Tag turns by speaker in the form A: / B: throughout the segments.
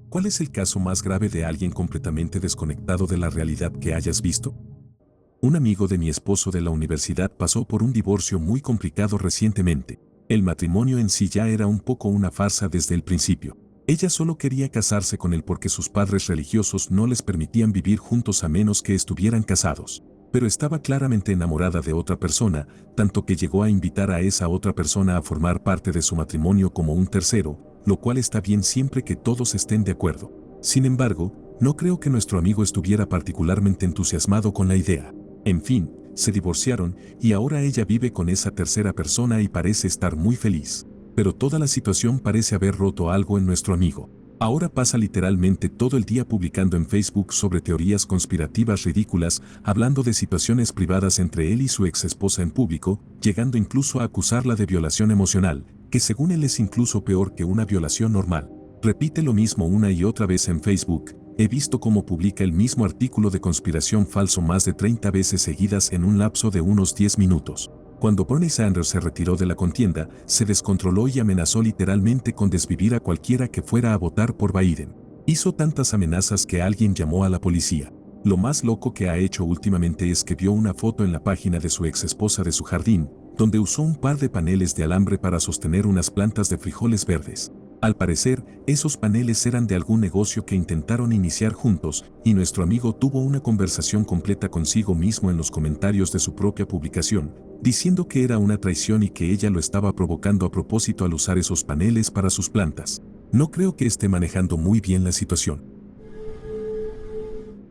A: ¿Cuál es el caso más grave de alguien completamente desconectado de la realidad que hayas visto? Un amigo de mi esposo de la universidad pasó por un divorcio muy complicado recientemente. El matrimonio en sí ya era un poco una farsa desde el principio. Ella solo quería casarse con él porque sus padres religiosos no les permitían vivir juntos a menos que estuvieran casados. Pero estaba claramente enamorada de otra persona, tanto que llegó a invitar a esa otra persona a formar parte de su matrimonio como un tercero, lo cual está bien siempre que todos estén de acuerdo. Sin embargo, no creo que nuestro amigo estuviera particularmente entusiasmado con la idea. En fin, se divorciaron y ahora ella vive con esa tercera persona y parece estar muy feliz. Pero toda la situación parece haber roto algo en nuestro amigo. Ahora pasa literalmente todo el día publicando en Facebook sobre teorías conspirativas ridículas, hablando de situaciones privadas entre él y su ex esposa en público, llegando incluso a acusarla de violación emocional, que según él es incluso peor que una violación normal. Repite lo mismo una y otra vez en Facebook. He visto cómo publica el mismo artículo de conspiración falso más de 30 veces seguidas en un lapso de unos 10 minutos. Cuando Bernie Sanders se retiró de la contienda, se descontroló y amenazó literalmente con desvivir a cualquiera que fuera a votar por Biden. Hizo tantas amenazas que alguien llamó a la policía. Lo más loco que ha hecho últimamente es que vio una foto en la página de su ex esposa de su jardín, donde usó un par de paneles de alambre para sostener unas plantas de frijoles verdes. Al parecer, esos paneles eran de algún negocio que intentaron iniciar juntos, y nuestro amigo tuvo una conversación completa consigo mismo en los comentarios de su propia publicación, diciendo que era una traición y que ella lo estaba provocando a propósito al usar esos paneles para sus plantas. No creo que esté manejando muy bien la situación.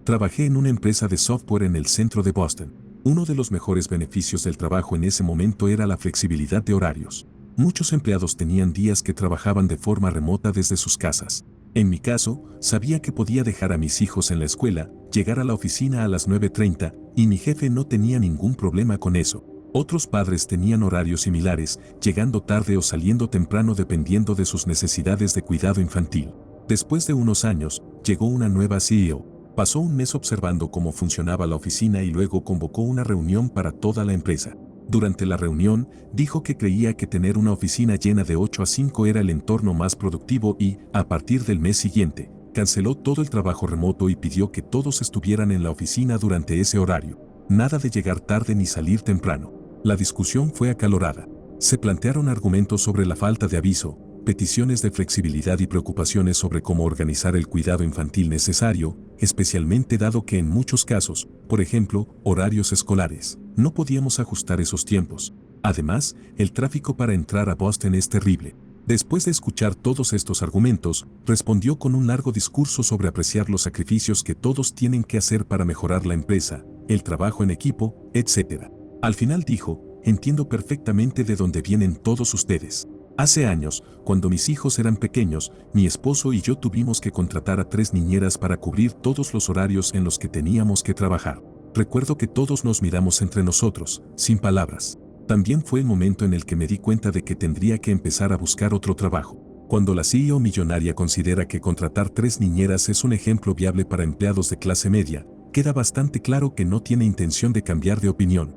A: Trabajé en una empresa de software en el centro de Boston. Uno de los mejores beneficios del trabajo en ese momento era la flexibilidad de horarios. Muchos empleados tenían días que trabajaban de forma remota desde sus casas. En mi caso, sabía que podía dejar a mis hijos en la escuela, llegar a la oficina a las 9:30, y mi jefe no tenía ningún problema con eso. Otros padres tenían horarios similares, llegando tarde o saliendo temprano dependiendo de sus necesidades de cuidado infantil. Después de unos años, llegó una nueva CEO. Pasó un mes observando cómo funcionaba la oficina y luego convocó una reunión para toda la empresa. Durante la reunión, dijo que creía que tener una oficina llena de 8 a 5 era el entorno más productivo y, a partir del mes siguiente, canceló todo el trabajo remoto y pidió que todos estuvieran en la oficina durante ese horario. Nada de llegar tarde ni salir temprano. La discusión fue acalorada. Se plantearon argumentos sobre la falta de aviso, peticiones de flexibilidad y preocupaciones sobre cómo organizar el cuidado infantil necesario, especialmente dado que en muchos casos, por ejemplo, horarios escolares, no podíamos ajustar esos tiempos. Además, el tráfico para entrar a Boston es terrible. Después de escuchar todos estos argumentos, respondió con un largo discurso sobre apreciar los sacrificios que todos tienen que hacer para mejorar la empresa, el trabajo en equipo, etc. Al final dijo, entiendo perfectamente de dónde vienen todos ustedes. Hace años, cuando mis hijos eran pequeños, mi esposo y yo tuvimos que contratar a 3 niñeras para cubrir todos los horarios en los que teníamos que trabajar. Recuerdo que todos nos miramos entre nosotros, sin palabras. También fue el momento en el que me di cuenta de que tendría que empezar a buscar otro trabajo. Cuando la CEO millonaria considera que contratar 3 niñeras es un ejemplo viable para empleados de clase media, queda bastante claro que no tiene intención de cambiar de opinión.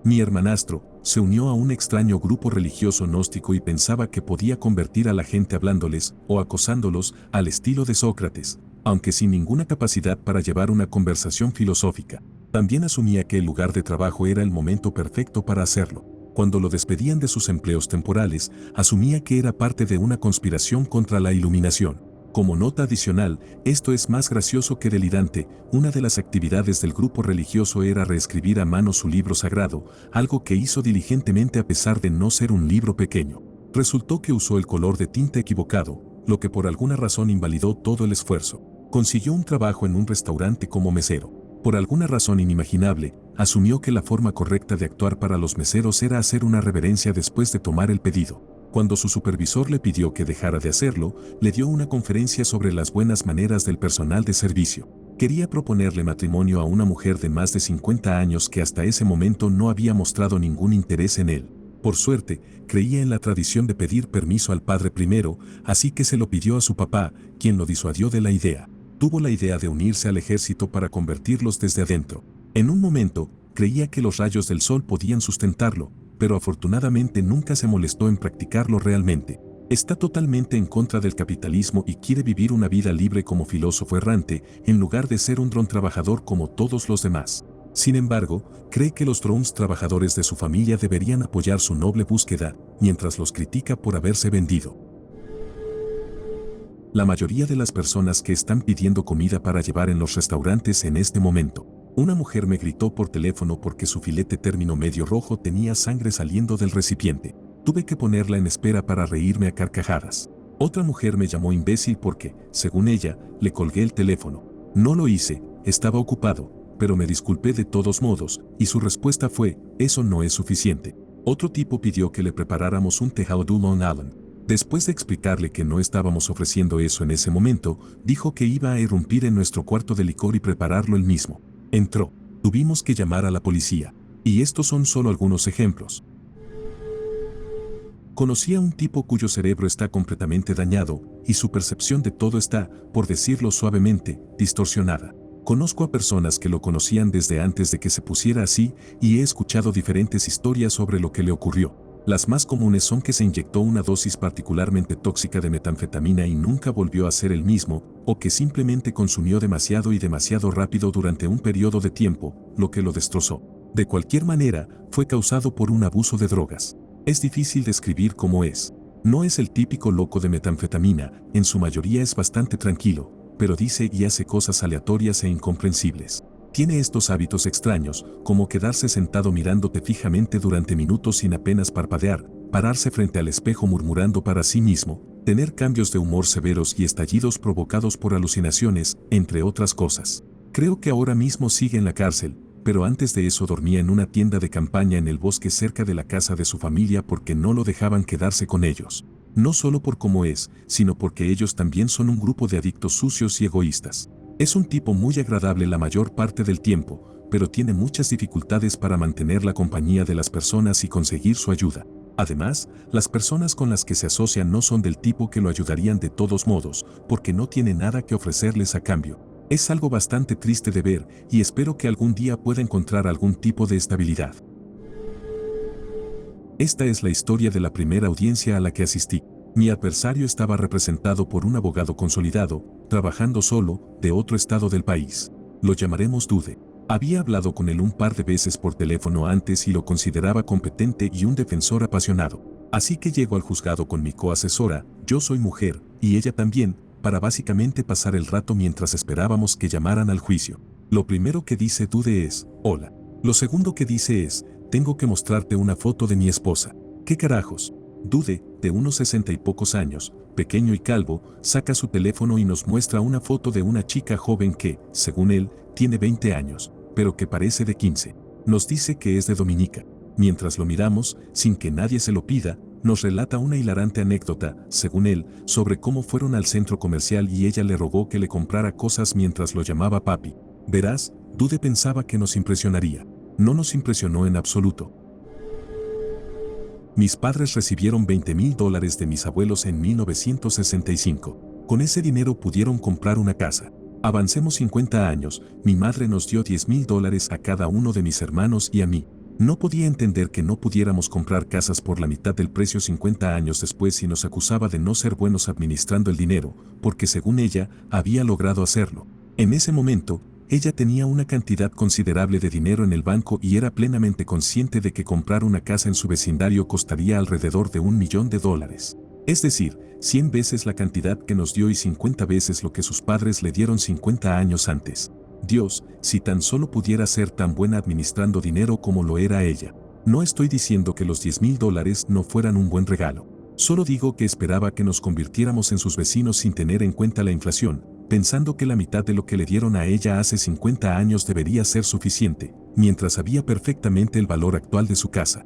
A: Mi hermanastro se unió a un extraño grupo religioso gnóstico y pensaba que podía convertir a la gente hablándoles o acosándolos al estilo de Sócrates, aunque sin ninguna capacidad para llevar una conversación filosófica. También asumía que el lugar de trabajo era el momento perfecto para hacerlo. Cuando lo despedían de sus empleos temporales, asumía que era parte de una conspiración contra la iluminación. Como nota adicional, esto es más gracioso que delirante, una de las actividades del grupo religioso era reescribir a mano su libro sagrado, algo que hizo diligentemente a pesar de no ser un libro pequeño. Resultó que usó el color de tinta equivocado, lo que por alguna razón invalidó todo el esfuerzo. Consiguió un trabajo en un restaurante como mesero. Por alguna razón inimaginable, asumió que la forma correcta de actuar para los meseros era hacer una reverencia después de tomar el pedido. Cuando su supervisor le pidió que dejara de hacerlo, le dio una conferencia sobre las buenas maneras del personal de servicio. Quería proponerle matrimonio a una mujer de más de 50 años que hasta ese momento no había mostrado ningún interés en él. Por suerte, creía en la tradición de pedir permiso al padre primero, así que se lo pidió a su papá, quien lo disuadió de la idea. Tuvo la idea de unirse al ejército para convertirlos desde adentro. En un momento, creía que los rayos del sol podían sustentarlo, pero afortunadamente nunca se molestó en practicarlo realmente. Está totalmente en contra del capitalismo y quiere vivir una vida libre como filósofo errante, en lugar de ser un dron trabajador como todos los demás. Sin embargo, cree que los drones trabajadores de su familia deberían apoyar su noble búsqueda, mientras los critica por haberse vendido. La mayoría de las personas que están pidiendo comida para llevar en los restaurantes en este momento. Una mujer me gritó por teléfono porque su filete término medio rojo tenía sangre saliendo del recipiente. Tuve que ponerla en espera para reírme a carcajadas. Otra mujer me llamó imbécil porque, según ella, le colgué el teléfono. No lo hice, estaba ocupado, pero me disculpé de todos modos, y su respuesta fue, eso no es suficiente. Otro tipo pidió que le preparáramos un tejado de Long Island. Después de explicarle que no estábamos ofreciendo eso en ese momento, dijo que iba a irrumpir en nuestro cuarto de licor y prepararlo él mismo. Entró. Tuvimos que llamar a la policía. Y estos son solo algunos ejemplos. Conocí a un tipo cuyo cerebro está completamente dañado, y su percepción de todo está, por decirlo suavemente, distorsionada. Conozco a personas que lo conocían desde antes de que se pusiera así, y he escuchado diferentes historias sobre lo que le ocurrió. Las más comunes son que se inyectó una dosis particularmente tóxica de metanfetamina y nunca volvió a ser el mismo, o que simplemente consumió demasiado y demasiado rápido durante un periodo de tiempo, lo que lo destrozó. De cualquier manera, fue causado por un abuso de drogas. Es difícil describir cómo es. No es el típico loco de metanfetamina, en su mayoría es bastante tranquilo, pero dice y hace cosas aleatorias e incomprensibles. Tiene estos hábitos extraños, como quedarse sentado mirándote fijamente durante minutos sin apenas parpadear, pararse frente al espejo murmurando para sí mismo, tener cambios de humor severos y estallidos provocados por alucinaciones, entre otras cosas. Creo que ahora mismo sigue en la cárcel, pero antes de eso dormía en una tienda de campaña en el bosque cerca de la casa de su familia porque no lo dejaban quedarse con ellos. No solo por cómo es, sino porque ellos también son un grupo de adictos sucios y egoístas. Es un tipo muy agradable la mayor parte del tiempo, pero tiene muchas dificultades para mantener la compañía de las personas y conseguir su ayuda. Además, las personas con las que se asocian no son del tipo que lo ayudarían de todos modos, porque no tiene nada que ofrecerles a cambio. Es algo bastante triste de ver, y espero que algún día pueda encontrar algún tipo de estabilidad. Esta es la historia de la primera audiencia a la que asistí. Mi adversario estaba representado por un abogado consolidado, trabajando solo, de otro estado del país. Lo llamaremos Dude. Había hablado con él un par de veces por teléfono antes y lo consideraba competente y un defensor apasionado. Así que llego al juzgado con mi coasesora, yo soy mujer, y ella también, para básicamente pasar el rato mientras esperábamos que llamaran al juicio. Lo primero que dice Dude es, hola. Lo segundo que dice es, tengo que mostrarte una foto de mi esposa. ¿Qué carajos? Dude, de unos 60 y pocos años, pequeño y calvo, saca su teléfono y nos muestra una foto de una chica joven que, según él, tiene 20 años, pero que parece de 15. Nos dice que es de Dominica. Mientras lo miramos, sin que nadie se lo pida, nos relata una hilarante anécdota, según él, sobre cómo fueron al centro comercial y ella le rogó que le comprara cosas mientras lo llamaba papi. Verás, Dude pensaba que nos impresionaría. No nos impresionó en absoluto. Mis padres recibieron $20,000 de mis abuelos en 1965. Con ese dinero pudieron comprar una casa. Avancemos 50 años, mi madre nos dio $10,000 a cada uno de mis hermanos y a mí. No podía entender que no pudiéramos comprar casas por la mitad del precio 50 años después y nos acusaba de no ser buenos administrando el dinero, porque según ella, había logrado hacerlo. En ese momento, ella tenía una cantidad considerable de dinero en el banco y era plenamente consciente de que comprar una casa en su vecindario costaría alrededor de $1 millón. Es decir, 100 veces la cantidad que nos dio y 50 veces lo que sus padres le dieron 50 años antes. Dios, si tan solo pudiera ser tan buena administrando dinero como lo era ella. No estoy diciendo que los $10,000 no fueran un buen regalo. Solo digo que esperaba que nos convirtiéramos en sus vecinos sin tener en cuenta la inflación, pensando que la mitad de lo que le dieron a ella hace 50 años debería ser suficiente, mientras sabía perfectamente el valor actual de su casa.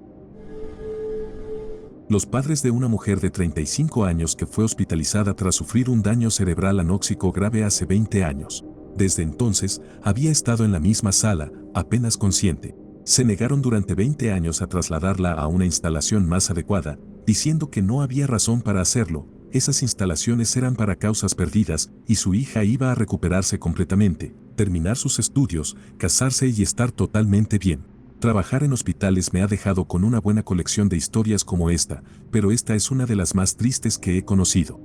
A: Los padres de una mujer de 35 años que fue hospitalizada tras sufrir un daño cerebral anóxico grave hace 20 años. Desde entonces, había estado en la misma sala, apenas consciente. Se negaron durante 20 años a trasladarla a una instalación más adecuada, diciendo que no había razón para hacerlo. Esas instalaciones eran para causas perdidas y su hija iba a recuperarse completamente, terminar sus estudios, casarse y estar totalmente bien. Trabajar en hospitales me ha dejado con una buena colección de historias como esta, pero esta es una de las más tristes que he conocido.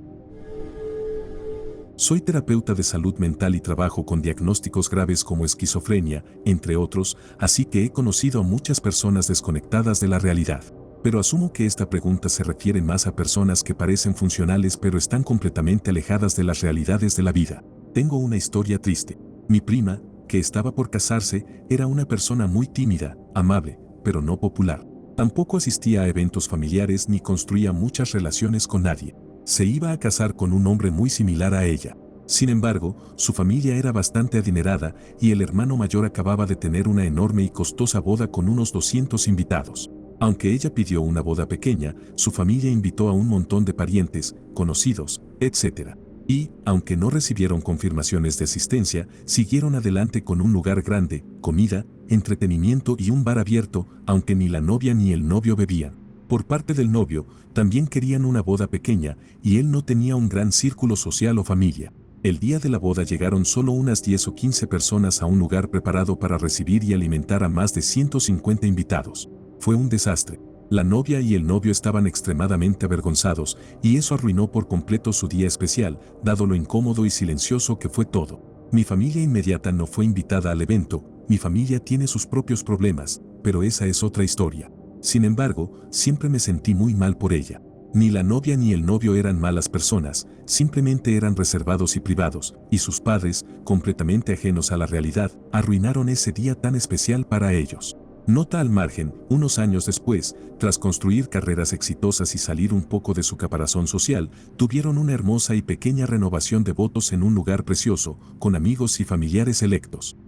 A: Soy terapeuta de salud mental y trabajo con diagnósticos graves como esquizofrenia, entre otros, así que he conocido a muchas personas desconectadas de la realidad. Pero asumo que esta pregunta se refiere más a personas que parecen funcionales pero están completamente alejadas de las realidades de la vida. Tengo una historia triste. Mi prima, que estaba por casarse, era una persona muy tímida, amable, pero no popular. Tampoco asistía a eventos familiares ni construía muchas relaciones con nadie. Se iba a casar con un hombre muy similar a ella. Sin embargo, su familia era bastante adinerada y el hermano mayor acababa de tener una enorme y costosa boda con unos 200 invitados. Aunque ella pidió una boda pequeña, su familia invitó a un montón de parientes, conocidos, etc. Y, aunque no recibieron confirmaciones de asistencia, siguieron adelante con un lugar grande, comida, entretenimiento y un bar abierto, aunque ni la novia ni el novio bebían. Por parte del novio, también querían una boda pequeña, y él no tenía un gran círculo social o familia. El día de la boda llegaron solo unas 10 o 15 personas a un lugar preparado para recibir y alimentar a más de 150 invitados. Fue un desastre. La novia y el novio estaban extremadamente avergonzados, y eso arruinó por completo su día especial, dado lo incómodo y silencioso que fue todo. Mi familia inmediata no fue invitada al evento, mi familia tiene sus propios problemas, pero esa es otra historia. Sin embargo, siempre me sentí muy mal por ella. Ni la novia ni el novio eran malas personas, simplemente eran reservados y privados, y sus padres, completamente ajenos a la realidad, arruinaron ese día tan especial para ellos. Nota al margen, unos años después, tras construir carreras exitosas y salir un poco de su caparazón social, tuvieron una hermosa y pequeña renovación de votos en un lugar precioso, con amigos y familiares electos.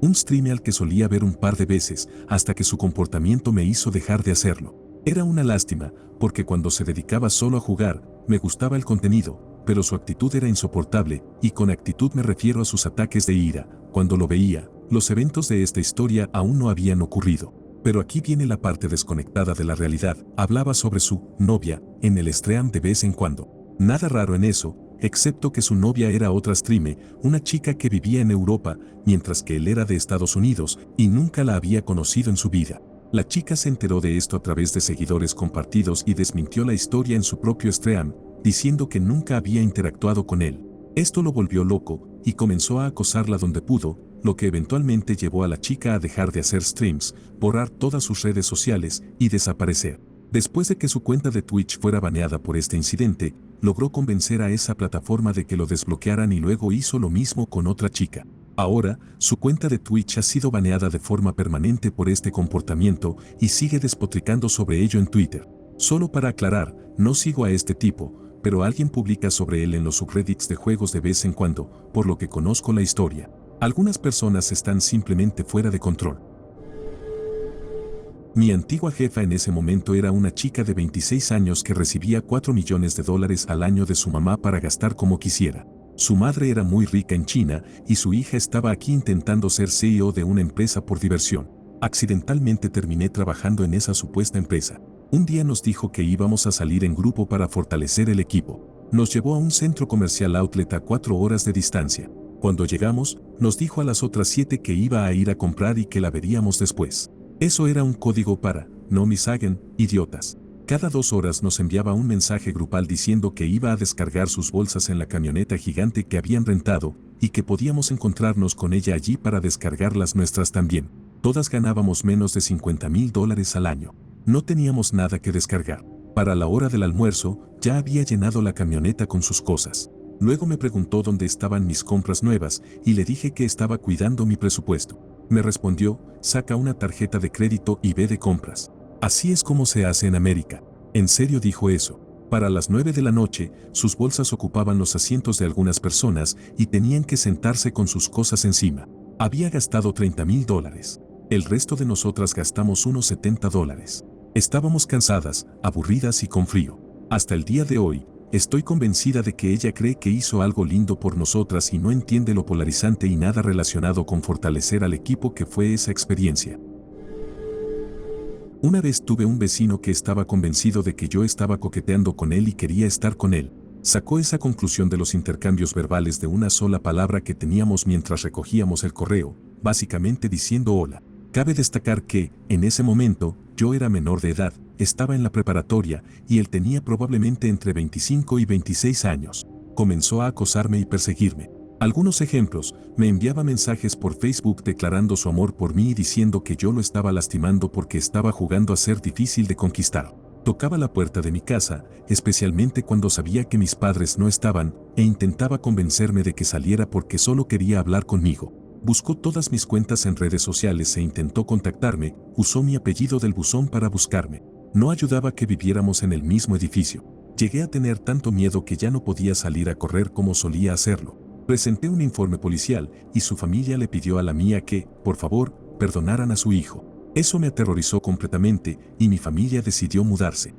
A: Un streamer al que solía ver un par de veces, hasta que su comportamiento me hizo dejar de hacerlo. Era una lástima, porque cuando se dedicaba solo a jugar, me gustaba el contenido, pero su actitud era insoportable, y con actitud me refiero a sus ataques de ira. Cuando lo veía, los eventos de esta historia aún no habían ocurrido. Pero aquí viene la parte desconectada de la realidad. Hablaba sobre su novia en el stream de vez en cuando. Nada raro en eso, excepto que su novia era otra streamer, una chica que vivía en Europa, mientras que él era de Estados Unidos y nunca la había conocido en su vida. La chica se enteró de esto a través de seguidores compartidos y desmintió la historia en su propio stream, diciendo que nunca había interactuado con él. Esto lo volvió loco y comenzó a acosarla donde pudo, lo que eventualmente llevó a la chica a dejar de hacer streams, borrar todas sus redes sociales y desaparecer. Después de que su cuenta de Twitch fuera baneada por este incidente, logró convencer a esa plataforma de que lo desbloquearan y luego hizo lo mismo con otra chica. Ahora, su cuenta de Twitch ha sido baneada de forma permanente por este comportamiento y sigue despotricando sobre ello en Twitter. Solo para aclarar, no sigo a este tipo, pero alguien publica sobre él en los subreddits de juegos de vez en cuando, por lo que conozco la historia. Algunas personas están simplemente fuera de control. Mi antigua jefa en ese momento era una chica de 26 años que recibía $4 millones al año de su mamá para gastar como quisiera. Su madre era muy rica en China y su hija estaba aquí intentando ser CEO de una empresa por diversión. Accidentalmente terminé trabajando en esa supuesta empresa. Un día nos dijo que íbamos a salir en grupo para fortalecer el equipo. Nos llevó a un centro comercial outlet a 4 horas de distancia. Cuando llegamos, nos dijo a las otras 7 que iba a ir a comprar y que la veríamos después. Eso era un código para, no me hagan, idiotas. Cada 2 horas nos enviaba un mensaje grupal diciendo que iba a descargar sus bolsas en la camioneta gigante que habían rentado y que podíamos encontrarnos con ella allí para descargar las nuestras también. Todas ganábamos menos de $50,000 al año. No teníamos nada que descargar. Para la hora del almuerzo, ya había llenado la camioneta con sus cosas. Luego me preguntó dónde estaban mis compras nuevas y le dije que estaba cuidando mi presupuesto. Me respondió, saca una tarjeta de crédito y ve de compras. Así es como se hace en América. ¿En serio dijo eso? Para las 9 de la noche, sus bolsas ocupaban los asientos de algunas personas y tenían que sentarse con sus cosas encima. Había gastado $30,000. El resto de nosotras gastamos unos $70. Estábamos cansadas, aburridas y con frío. Hasta el día de hoy, estoy convencida de que ella cree que hizo algo lindo por nosotras y no entiende lo polarizante y nada relacionado con fortalecer al equipo que fue esa experiencia. Una vez tuve un vecino que estaba convencido de que yo estaba coqueteando con él y quería estar con él. Sacó esa conclusión de los intercambios verbales de una sola palabra que teníamos mientras recogíamos el correo, básicamente diciendo hola. Cabe destacar que, en ese momento, yo era menor de edad, estaba en la preparatoria y él tenía probablemente entre 25 y 26 años. Comenzó a acosarme y perseguirme. Algunos ejemplos: me enviaba mensajes por Facebook declarando su amor por mí y diciendo que yo lo estaba lastimando porque estaba jugando a ser difícil de conquistar. Tocaba la puerta de mi casa, especialmente cuando sabía que mis padres no estaban, e intentaba convencerme de que saliera porque solo quería hablar conmigo. Buscó todas mis cuentas en redes sociales e intentó contactarme, usó mi apellido del buzón para buscarme. No ayudaba que viviéramos en el mismo edificio. Llegué a tener tanto miedo que ya no podía salir a correr como solía hacerlo. Presenté un informe policial y su familia le pidió a la mía que, por favor, perdonaran a su hijo. Eso me aterrorizó completamente y mi familia decidió mudarse.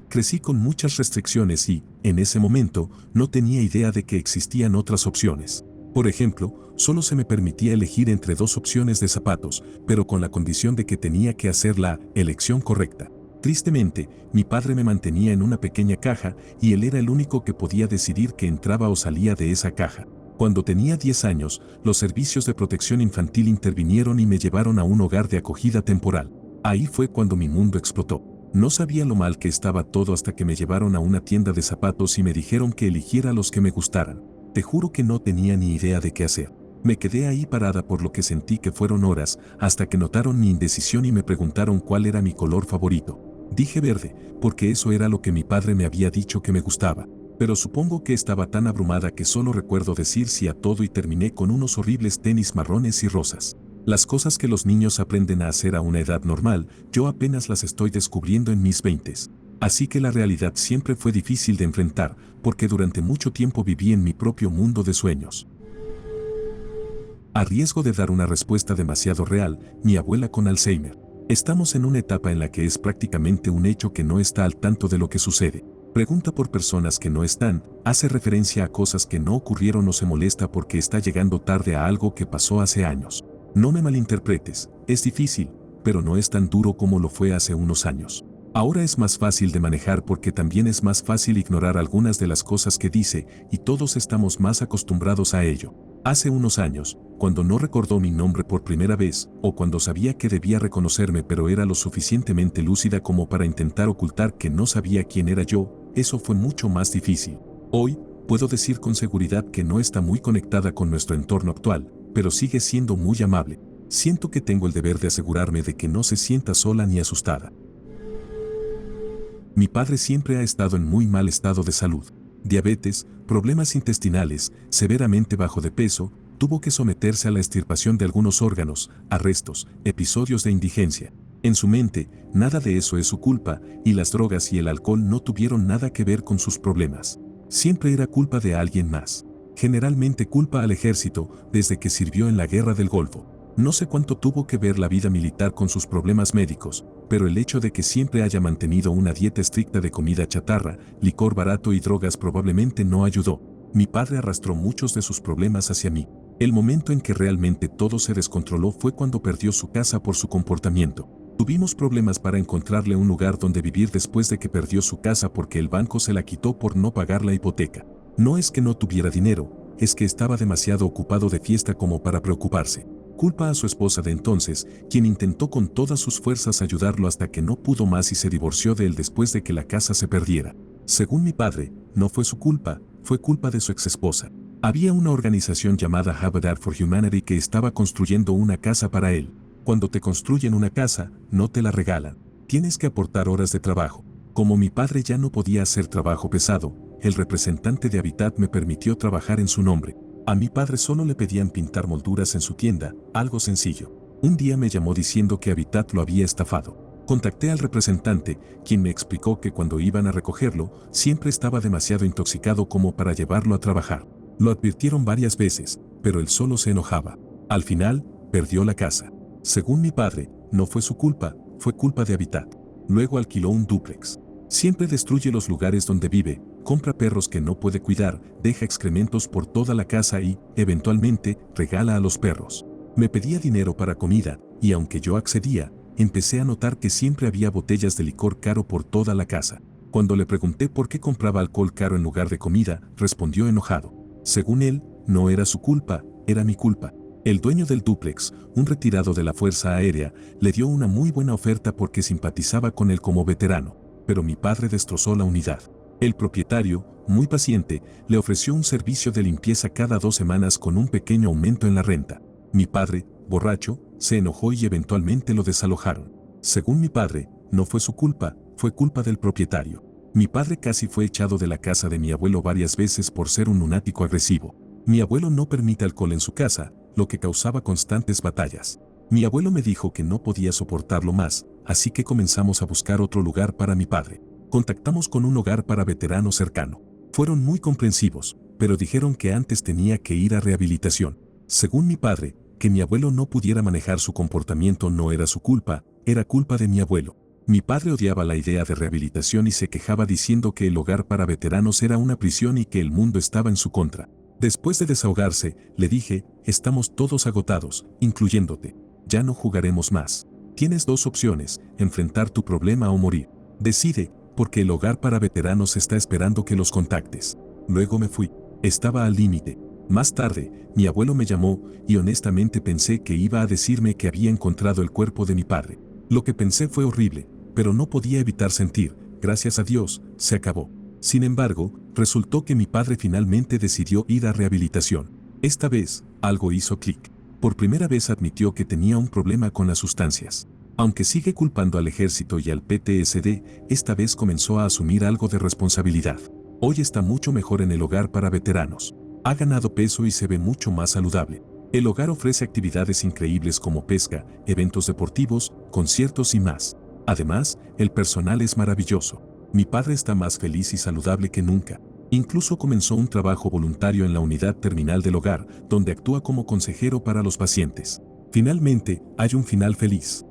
A: Crecí con muchas restricciones y, en ese momento, no tenía idea de que existían otras opciones. Por ejemplo, solo se me permitía elegir entre 2 opciones de zapatos, pero con la condición de que tenía que hacer la elección correcta. Tristemente, mi padre me mantenía en una pequeña caja y él era el único que podía decidir que entraba o salía de esa caja. Cuando tenía 10 años, los servicios de protección infantil intervinieron y me llevaron a un hogar de acogida temporal. Ahí fue cuando mi mundo explotó. No sabía lo mal que estaba todo hasta que me llevaron a una tienda de zapatos y me dijeron que eligiera los que me gustaran. Te juro que no tenía ni idea de qué hacer. Me quedé ahí parada por lo que sentí que fueron horas, hasta que notaron mi indecisión y me preguntaron cuál era mi color favorito. Dije verde, porque eso era lo que mi padre me había dicho que me gustaba. Pero supongo que estaba tan abrumada que solo recuerdo decir sí a todo y terminé con unos horribles tenis marrones y rosas. Las cosas que los niños aprenden a hacer a una edad normal, yo apenas las estoy descubriendo en mis 20s. Así que la realidad siempre fue difícil de enfrentar, porque durante mucho tiempo viví en mi propio mundo de sueños. A riesgo de dar una respuesta demasiado real, mi abuela con Alzheimer. Estamos en una etapa en la que es prácticamente un hecho que no está al tanto de lo que sucede. Pregunta por personas que no están, hace referencia a cosas que no ocurrieron o se molesta porque está llegando tarde a algo que pasó hace años. No me malinterpretes, es difícil, pero no es tan duro como lo fue hace unos años. Ahora es más fácil de manejar porque también es más fácil ignorar algunas de las cosas que dice y todos estamos más acostumbrados a ello. Hace unos años, cuando no recordó mi nombre por primera vez, o cuando sabía que debía reconocerme pero era lo suficientemente lúcida como para intentar ocultar que no sabía quién era yo, eso fue mucho más difícil. Hoy, puedo decir con seguridad que no está muy conectada con nuestro entorno actual, pero sigue siendo muy amable. Siento que tengo el deber de asegurarme de que no se sienta sola ni asustada. Mi padre siempre ha estado en muy mal estado de salud. Diabetes, problemas intestinales, severamente bajo de peso, tuvo que someterse a la extirpación de algunos órganos, arrestos, episodios de indigencia. En su mente, nada de eso es su culpa, y las drogas y el alcohol no tuvieron nada que ver con sus problemas. Siempre era culpa de alguien más. Generalmente culpa al ejército, desde que sirvió en la Guerra del Golfo. No sé cuánto tuvo que ver la vida militar con sus problemas médicos, pero el hecho de que siempre haya mantenido una dieta estricta de comida chatarra, licor barato y drogas probablemente no ayudó. Mi padre arrastró muchos de sus problemas hacia mí. El momento en que realmente todo se descontroló fue cuando perdió su casa por su comportamiento. Tuvimos problemas para encontrarle un lugar donde vivir después de que perdió su casa porque el banco se la quitó por no pagar la hipoteca. No es que no tuviera dinero, es que estaba demasiado ocupado de fiesta como para preocuparse. Culpa a su esposa de entonces, quien intentó con todas sus fuerzas ayudarlo hasta que no pudo más y se divorció de él después de que la casa se perdiera. Según mi padre, no fue su culpa, fue culpa de su exesposa. Había una organización llamada Habitat for Humanity que estaba construyendo una casa para él. Cuando te construyen una casa, no te la regalan. Tienes que aportar horas de trabajo. Como mi padre ya no podía hacer trabajo pesado, el representante de Habitat me permitió trabajar en su nombre. A mi padre solo le pedían pintar molduras en su tienda, algo sencillo. Un día me llamó diciendo que Habitat lo había estafado. Contacté al representante, quien me explicó que cuando iban a recogerlo, siempre estaba demasiado intoxicado como para llevarlo a trabajar. Lo advirtieron varias veces, pero él solo se enojaba. Al final, perdió la casa. Según mi padre, no fue su culpa, fue culpa de Habitat. Luego alquiló un dúplex. Siempre destruye los lugares donde vive, compra perros que no puede cuidar, deja excrementos por toda la casa y, eventualmente, regala a los perros. Me pedía dinero para comida, y aunque yo accedía, empecé a notar que siempre había botellas de licor caro por toda la casa. Cuando le pregunté por qué compraba alcohol caro en lugar de comida, respondió enojado. Según él, no era su culpa, era mi culpa. El dueño del dúplex, un retirado de la Fuerza Aérea, le dio una muy buena oferta porque simpatizaba con él como veterano, pero mi padre destrozó la unidad. El propietario, muy paciente, le ofreció un servicio de limpieza cada 2 semanas con un pequeño aumento en la renta. Mi padre, borracho, se enojó y eventualmente lo desalojaron. Según mi padre, no fue su culpa, fue culpa del propietario. Mi padre casi fue echado de la casa de mi abuelo varias veces por ser un lunático agresivo. Mi abuelo no permite alcohol en su casa, lo que causaba constantes batallas. Mi abuelo me dijo que no podía soportarlo más, así que comenzamos a buscar otro lugar para mi padre. Contactamos con un hogar para veteranos cercano. Fueron muy comprensivos, pero dijeron que antes tenía que ir a rehabilitación. Según mi padre, que mi abuelo no pudiera manejar su comportamiento no era su culpa, era culpa de mi abuelo. Mi padre odiaba la idea de rehabilitación y se quejaba diciendo que el hogar para veteranos era una prisión y que el mundo estaba en su contra. Después de desahogarse, le dije, estamos todos agotados, incluyéndote. Ya no jugaremos más. Tienes 2 opciones, enfrentar tu problema o morir. Decide, porque el hogar para veteranos está esperando que los contactes. Luego me fui. Estaba al límite. Más tarde, mi abuelo me llamó y honestamente pensé que iba a decirme que había encontrado el cuerpo de mi padre. Lo que pensé fue horrible, pero no podía evitar sentir, gracias a Dios, se acabó. Sin embargo, resultó que mi padre finalmente decidió ir a rehabilitación. Esta vez, algo hizo clic. Por primera vez admitió que tenía un problema con las sustancias. Aunque sigue culpando al ejército y al PTSD, esta vez comenzó a asumir algo de responsabilidad. Hoy está mucho mejor en el hogar para veteranos. Ha ganado peso y se ve mucho más saludable. El hogar ofrece actividades increíbles como pesca, eventos deportivos, conciertos y más. Además, el personal es maravilloso. Mi padre está más feliz y saludable que nunca. Incluso comenzó un trabajo voluntario en la unidad terminal del hogar, donde actúa como consejero para los pacientes. Finalmente, hay un final feliz.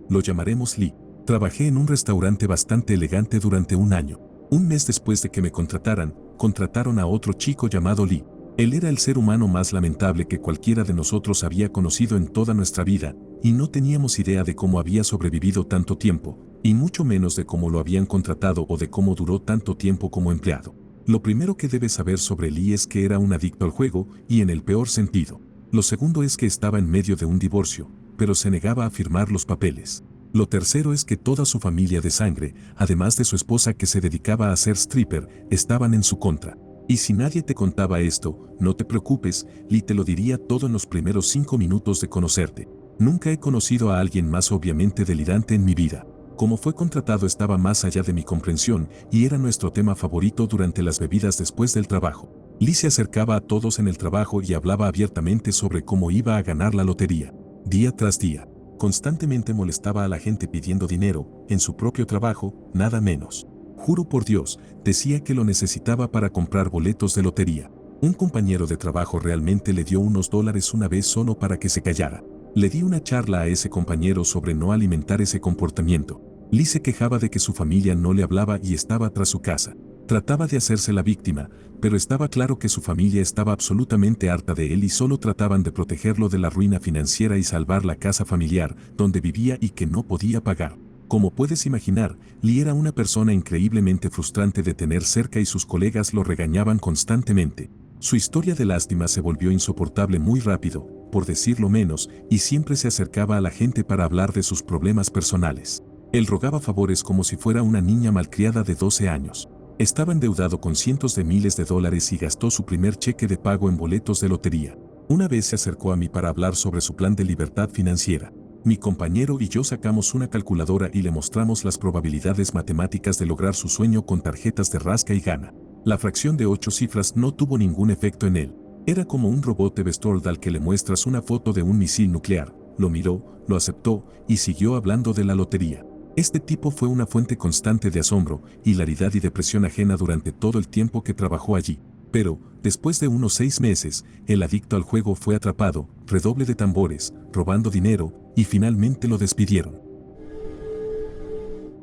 A: Lo llamaremos Lee. Trabajé en un restaurante bastante elegante durante 1 año. Un mes después de que me contrataron a otro chico llamado Lee. Él era el ser humano más lamentable que cualquiera de nosotros había conocido en toda nuestra vida, y no teníamos idea de cómo había sobrevivido tanto tiempo, y mucho menos de cómo lo habían contratado o de cómo duró tanto tiempo como empleado. Lo primero que debes saber sobre Lee es que era un adicto al juego, y en el peor sentido. Lo segundo es que estaba en medio de un divorcio, pero se negaba a firmar los papeles. Lo tercero es que toda su familia de sangre, además de su esposa que se dedicaba a ser stripper, estaban en su contra. Y si nadie te contaba esto, no te preocupes, Lee te lo diría todo en los primeros 5 minutos de conocerte. Nunca he conocido a alguien más obviamente delirante en mi vida. Como fue contratado estaba más allá de mi comprensión y era nuestro tema favorito durante las bebidas después del trabajo. Lee se acercaba a todos en el trabajo y hablaba abiertamente sobre cómo iba a ganar la lotería. Día tras día. Constantemente molestaba a la gente pidiendo dinero, en su propio trabajo, nada menos. Juro por Dios, decía que lo necesitaba para comprar boletos de lotería. Un compañero de trabajo realmente le dio unos $1 una vez solo para que se callara. Le di una charla a ese compañero sobre no alimentar ese comportamiento. Lee se quejaba de que su familia no le hablaba y estaba tras su casa. Trataba de hacerse la víctima, pero estaba claro que su familia estaba absolutamente harta de él y solo trataban de protegerlo de la ruina financiera y salvar la casa familiar donde vivía y que no podía pagar. Como puedes imaginar, Lee era una persona increíblemente frustrante de tener cerca y sus colegas lo regañaban constantemente. Su historia de lástima se volvió insoportable muy rápido, por decirlo menos, y siempre se acercaba a la gente para hablar de sus problemas personales. Él rogaba favores como si fuera una niña malcriada de 12 años. Estaba endeudado con cientos de miles de dólares y gastó su primer cheque de pago en boletos de lotería. Una vez se acercó a mí para hablar sobre su plan de libertad financiera. Mi compañero y yo sacamos una calculadora y le mostramos las probabilidades matemáticas de lograr su sueño con tarjetas de rasca y gana. La fracción de 8 cifras no tuvo ningún efecto en él. Era como un robot de Bestord al que le muestras una foto de un misil nuclear. Lo miró, lo aceptó y siguió hablando de la lotería. Este tipo fue una fuente constante de asombro, hilaridad y depresión ajena durante todo el tiempo que trabajó allí. Pero, después de unos 6 meses, el adicto al juego fue atrapado, redoble de tambores, robando dinero, y finalmente lo despidieron.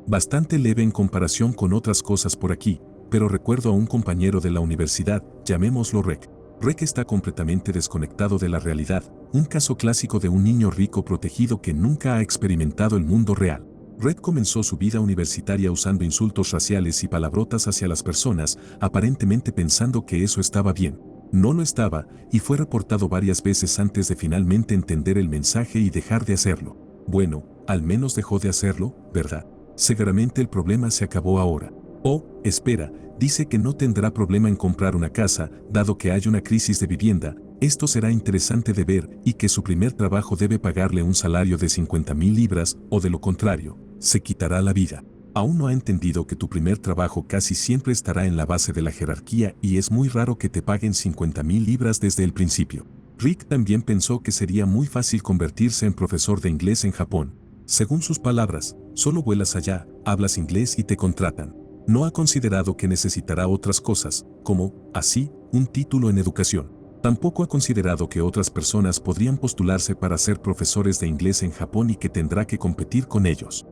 A: Bastante leve en comparación con otras cosas por aquí, pero recuerdo a un compañero de la universidad, llamémoslo Rec. Rec está completamente desconectado de la realidad, un caso clásico de un niño rico protegido que nunca ha experimentado el mundo real. Red comenzó su vida universitaria usando insultos raciales y palabrotas hacia las personas, aparentemente pensando que eso estaba bien. No lo estaba, y fue reportado varias veces antes de finalmente entender el mensaje y dejar de hacerlo. Bueno, al menos dejó de hacerlo, ¿verdad? Seguramente el problema se acabó ahora. Oh, espera, dice que no tendrá problema en comprar una casa, dado que hay una crisis de vivienda. Esto será interesante de ver, y que su primer trabajo debe pagarle un salario de 50,000 libras, o de lo contrario, se quitará la vida. Aún no ha entendido que tu primer trabajo casi siempre estará en la base de la jerarquía y es muy raro que te paguen 50,000 libras desde el principio. Rick también pensó que sería muy fácil convertirse en profesor de inglés en Japón. Según sus palabras, solo vuelas allá, hablas inglés y te contratan. No ha considerado que necesitará otras cosas, como, así, un título en educación. Tampoco ha considerado que otras personas podrían postularse para ser profesores de inglés en Japón y que tendrá que competir con ellos.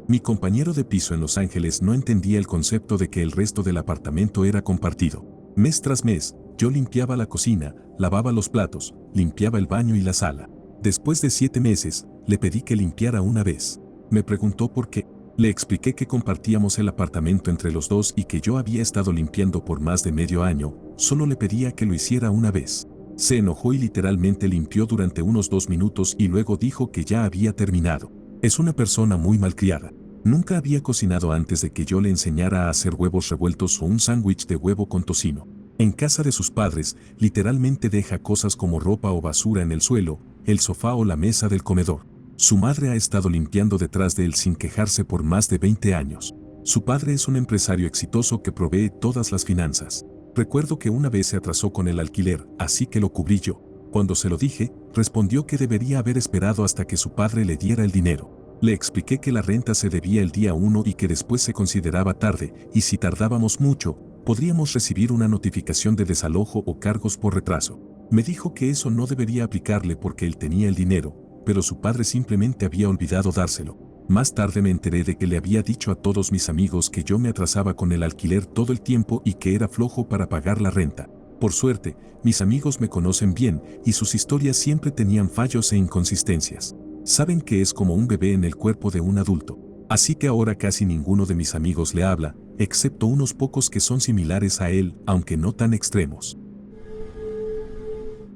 A: Mi compañero de piso en Los Ángeles no entendía el concepto de que el resto del apartamento era compartido. Mes tras mes, yo limpiaba la cocina, lavaba los platos, limpiaba el baño y la sala. Después de 7 meses, le pedí que limpiara una vez. Me preguntó por qué. Le expliqué que compartíamos el apartamento entre los dos y que yo había estado limpiando por más de medio año, solo le pedía que lo hiciera una vez. Se enojó y literalmente limpió durante unos 2 minutos y luego dijo que ya había terminado. Es una persona muy malcriada. Nunca había cocinado antes de que yo le enseñara a hacer huevos revueltos o un sándwich de huevo con tocino. En casa de sus padres, literalmente deja cosas como ropa o basura en el suelo, el sofá o la mesa del comedor. Su madre ha estado limpiando detrás de él sin quejarse por más de 20 años. Su padre es un empresario exitoso que provee todas las finanzas. Recuerdo que una vez se atrasó con el alquiler, así que lo cubrí yo. Cuando se lo dije, respondió que debería haber esperado hasta que su padre le diera el dinero. Le expliqué que la renta se debía el día 1 y que después se consideraba tarde, y si tardábamos mucho, podríamos recibir una notificación de desalojo o cargos por retraso. Me dijo que eso no debería aplicarle porque él tenía el dinero, pero su padre simplemente había olvidado dárselo. Más tarde me enteré de que le había dicho a todos mis amigos que yo me atrasaba con el alquiler todo el tiempo y que era flojo para pagar la renta. Por suerte, mis amigos me conocen bien y sus historias siempre tenían fallos e inconsistencias. Saben que es como un bebé en el cuerpo de un adulto. Así que ahora casi ninguno de mis amigos le habla, excepto unos pocos que son similares a él, aunque no tan extremos.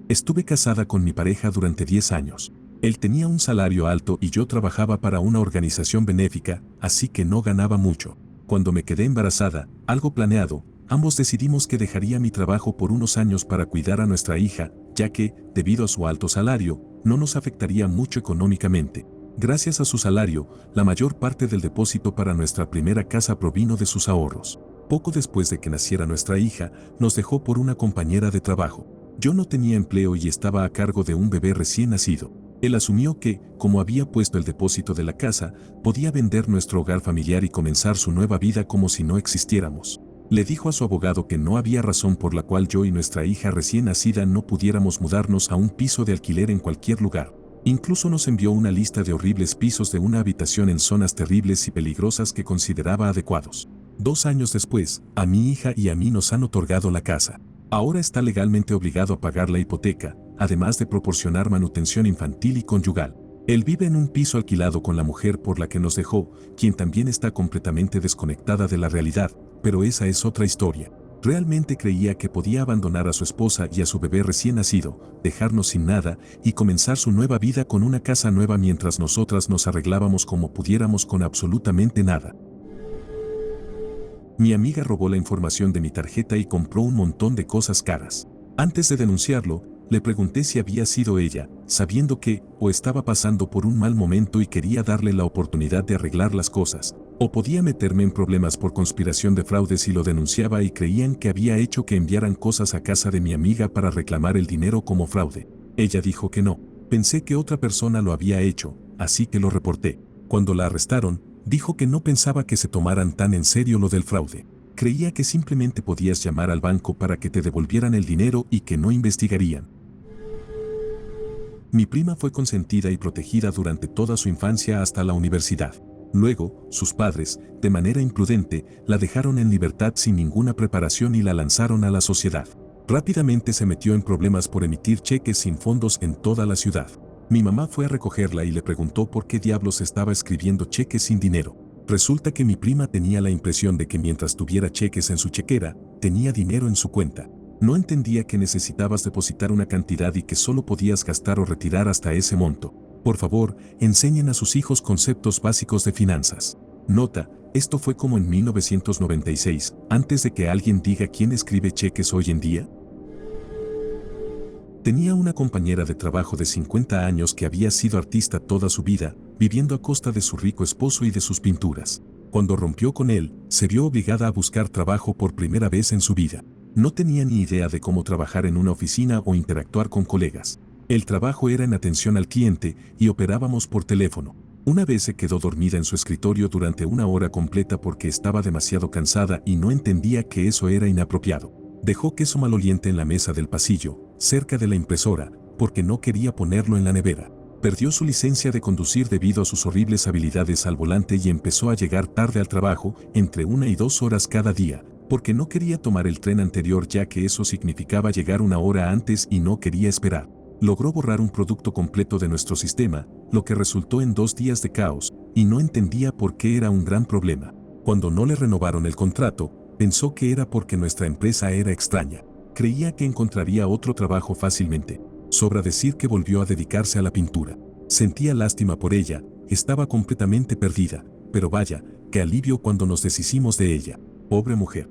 A: Estuve casada con mi pareja durante 10 años. Él tenía un salario alto y yo trabajaba para una organización benéfica, así que no ganaba mucho. Cuando me quedé embarazada, algo planeado, ambos decidimos que dejaría mi trabajo por unos años para cuidar a nuestra hija, ya que, debido a su alto salario, no nos afectaría mucho económicamente. Gracias a su salario, la mayor parte del depósito para nuestra primera casa provino de sus ahorros. Poco después de que naciera nuestra hija, nos dejó por una compañera de trabajo. Yo no tenía empleo y estaba a cargo de un bebé recién nacido. Él asumió que, como había puesto el depósito de la casa, podía vender nuestro hogar familiar y comenzar su nueva vida como si no existiéramos. Le dijo a su abogado que no había razón por la cual yo y nuestra hija recién nacida no pudiéramos mudarnos a un piso de alquiler en cualquier lugar. Incluso nos envió una lista de horribles pisos de una habitación en zonas terribles y peligrosas que consideraba adecuados. 2 años después, a mi hija y a mí nos han otorgado la casa. Ahora está legalmente obligado a pagar la hipoteca, además de proporcionar manutención infantil y conyugal. Él vive en un piso alquilado con la mujer por la que nos dejó, quien también está completamente desconectada de la realidad, pero esa es otra historia. Realmente creía que podía abandonar a su esposa y a su bebé recién nacido, dejarnos sin nada y comenzar su nueva vida con una casa nueva mientras nosotras nos arreglábamos como pudiéramos con absolutamente nada. Mi amiga robó la información de mi tarjeta y compró un montón de cosas caras. Antes de denunciarlo, le pregunté si había sido ella, sabiendo que, o estaba pasando por un mal momento y quería darle la oportunidad de arreglar las cosas, o podía meterme en problemas por conspiración de fraude si lo denunciaba y creían que había hecho que enviaran cosas a casa de mi amiga para reclamar el dinero como fraude. Ella dijo que no. Pensé que otra persona lo había hecho, así que lo reporté. Cuando la arrestaron, dijo que no pensaba que se tomaran tan en serio lo del fraude. Creía que simplemente podías llamar al banco para que te devolvieran el dinero y que no investigarían. Mi prima fue consentida y protegida durante toda su infancia hasta la universidad. Luego, sus padres, de manera imprudente, la dejaron en libertad sin ninguna preparación y la lanzaron a la sociedad. Rápidamente se metió en problemas por emitir cheques sin fondos en toda la ciudad. Mi mamá fue a recogerla y le preguntó por qué diablos estaba escribiendo cheques sin dinero. Resulta que mi prima tenía la impresión de que mientras tuviera cheques en su chequera, tenía dinero en su cuenta. No entendía que necesitabas depositar una cantidad y que solo podías gastar o retirar hasta ese monto. Por favor, enseñen a sus hijos conceptos básicos de finanzas. Nota, esto fue como en 1996, antes de que alguien diga quién escribe cheques hoy en día. Tenía una compañera de trabajo de 50 años que había sido artista toda su vida, viviendo a costa de su rico esposo y de sus pinturas. Cuando rompió con él, se vio obligada a buscar trabajo por primera vez en su vida. No tenía ni idea de cómo trabajar en una oficina o interactuar con colegas. El trabajo era en atención al cliente y operábamos por teléfono. Una vez se quedó dormida en su escritorio durante una hora completa porque estaba demasiado cansada y no entendía que eso era inapropiado. Dejó queso maloliente en la mesa del pasillo, cerca de la impresora, porque no quería ponerlo en la nevera. Perdió su licencia de conducir debido a sus horribles habilidades al volante y empezó a llegar tarde al trabajo, entre 1 y 2 horas cada día, porque no quería tomar el tren anterior ya que eso significaba llegar 1 hora antes y no quería esperar. Logró borrar un producto completo de nuestro sistema, lo que resultó en 2 días de caos, y no entendía por qué era un gran problema. Cuando no le renovaron el contrato, pensó que era porque nuestra empresa era extraña. Creía que encontraría otro trabajo fácilmente. Sobra decir que volvió a dedicarse a la pintura. Sentía lástima por ella, estaba completamente perdida, pero vaya, qué alivio cuando nos deshicimos de ella. Pobre mujer.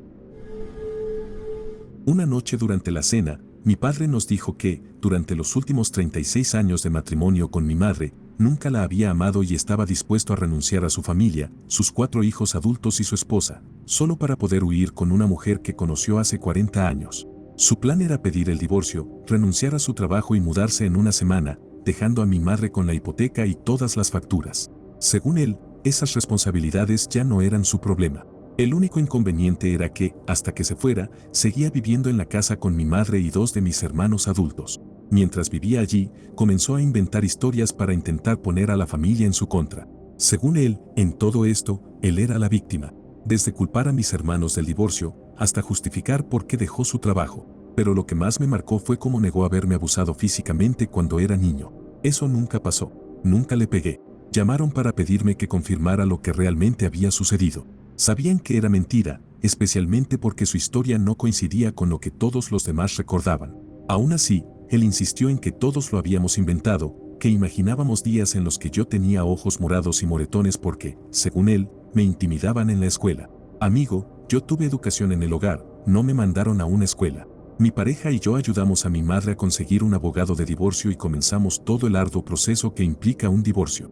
A: Una noche durante la cena, mi padre nos dijo que, durante los últimos 36 años de matrimonio con mi madre, nunca la había amado y estaba dispuesto a renunciar a su familia, sus 4 hijos adultos y su esposa, solo para poder huir con una mujer que conoció hace 40 años. Su plan era pedir el divorcio, renunciar a su trabajo y mudarse en una semana, dejando a mi madre con la hipoteca y todas las facturas. Según él, esas responsabilidades ya no eran su problema. El único inconveniente era que, hasta que se fuera, seguía viviendo en la casa con mi madre y 2 de mis hermanos adultos. Mientras vivía allí, comenzó a inventar historias para intentar poner a la familia en su contra. Según él, en todo esto, él era la víctima. Desde culpar a mis hermanos del divorcio, hasta justificar por qué dejó su trabajo. Pero lo que más me marcó fue cómo negó haberme abusado físicamente cuando era niño. Eso nunca pasó. Nunca le pegué. Llamaron para pedirme que confirmara lo que realmente había sucedido. Sabían que era mentira, especialmente porque su historia no coincidía con lo que todos los demás recordaban. Aún así, él insistió en que todos lo habíamos inventado, que imaginábamos días en los que yo tenía ojos morados y moretones porque, según él, me intimidaban en la escuela. Amigo, yo tuve educación en el hogar, no me mandaron a una escuela. Mi pareja y yo ayudamos a mi madre a conseguir un abogado de divorcio y comenzamos todo el arduo proceso que implica un divorcio.